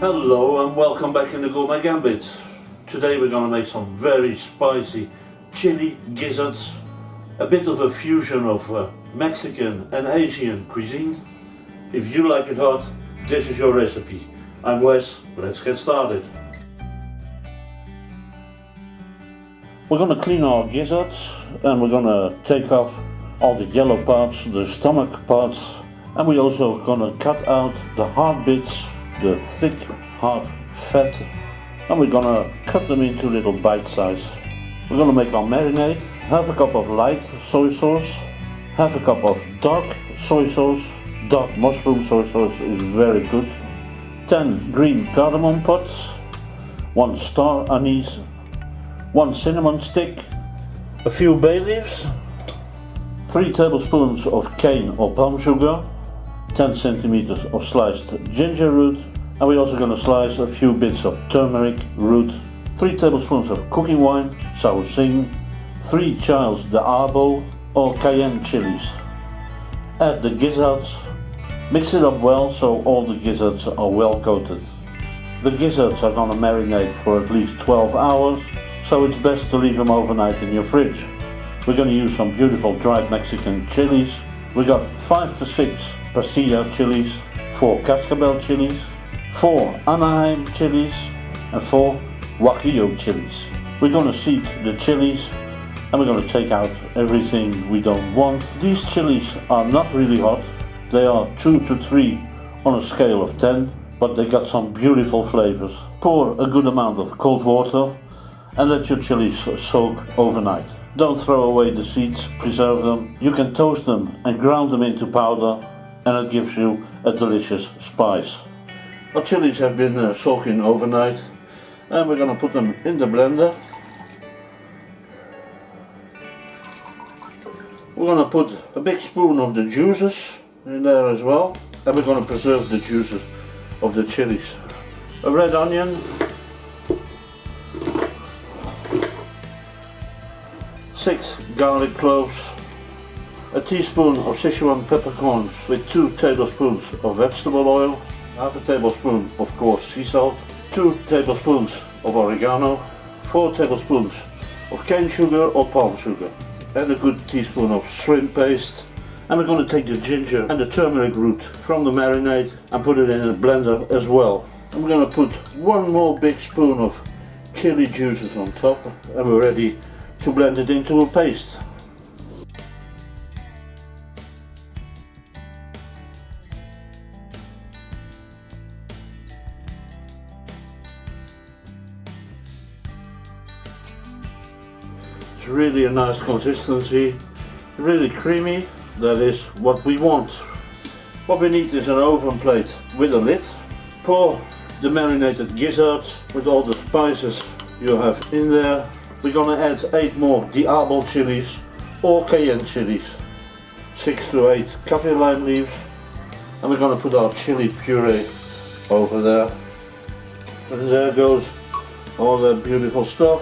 Hello and welcome back in the Gourmet Gambit. Today we're going to make some very spicy chili gizzards, a bit of a fusion of Mexican and Asian cuisine. If you like it hot, this is your recipe. I'm Wes, let's get started. We're going to clean our gizzards and we're going to take off all the yellow parts, the stomach parts, and we're also going to cut out the hard bits, the thick hard fat, and we're gonna cut them into little bite size. We're gonna make our marinade. Half a cup of light soy sauce, half a cup of dark soy sauce. Dark mushroom soy sauce is very good. 10 green cardamom pods, 1 star anise, 1 cinnamon stick, a few bay leaves, 3 tablespoons of cane or palm sugar, 10 centimeters of sliced ginger root, and we're also going to slice a few bits of turmeric root, 3 tablespoons of cooking wine, shaoxing, 3 chiles the Arbol or Cayenne chilies. Add the gizzards, mix it up well so all the gizzards are well coated. The gizzards are going to marinate for at least 12 hours, so it's best to leave them overnight in your fridge. We're going to use some beautiful dried Mexican chilies. We got 5 to 6 Pasilla chilies, 4 Cascabel chilies, 4 Anaheim chilies, and 4 Guajillo chilies. We're going to seed the chilies and we're going to take out everything we don't want. These chilies are not really hot. They are 2 to 3 on a scale of 10, but they got some beautiful flavors. Pour a good amount of cold water and let your chilies soak overnight. Don't throw away the seeds, preserve them. You can toast them and ground them into powder, and it gives you a delicious spice. Our chilies have been soaking overnight, and we're going to put them in the blender. We're going to put a big spoon of the juices in there as well, and we're going to preserve the juices of the chilies. A red onion, 6 garlic cloves, a teaspoon of Sichuan peppercorns with 2 tablespoons of vegetable oil, half a tablespoon of coarse sea salt, 2 tablespoons of oregano, 4 tablespoons of cane sugar or palm sugar, and a good teaspoon of shrimp paste. And we're going to take the ginger and the turmeric root from the marinade and put it in a blender as well. And we're going to put 1 more big spoon of chili juices on top, and we're ready to blend it into a paste. It's really a nice consistency, really creamy. That is what we want. What we need is an oven plate with a lid. Pour the marinated gizzards with all the spices you have in there. We're going to add 8 more Arbol chilies or Cayenne chilies, 6 to 8 kafir lime leaves, and we're going to put our chili puree over there. And there goes all that beautiful stuff.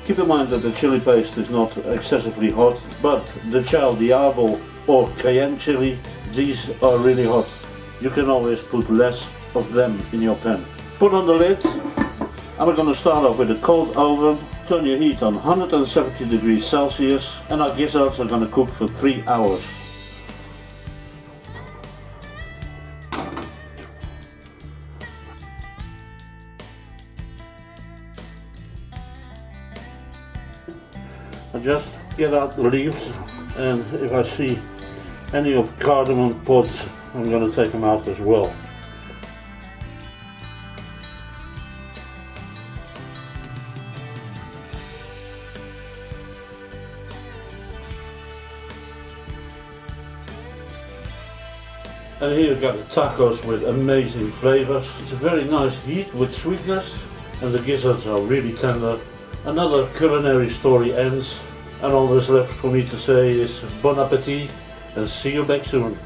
Keep in mind that the chili paste is not excessively hot, but the chile the Arbol or Cayenne chili, these are really hot. You can always put less of them in your pan. Put on the lid, and we're going to start off with a cold oven. Turn your heat on 170 degrees Celsius, and our gizzards are going to cook for 3 hours. I just get out the leaves, and if I see any of cardamom pods, I'm going to take them out as well. And here you've got the tacos with amazing flavors. It's a very nice heat with sweetness, and the gizzards are really tender. Another culinary story ends, and all that's left for me to say is bon appetit and see you back soon.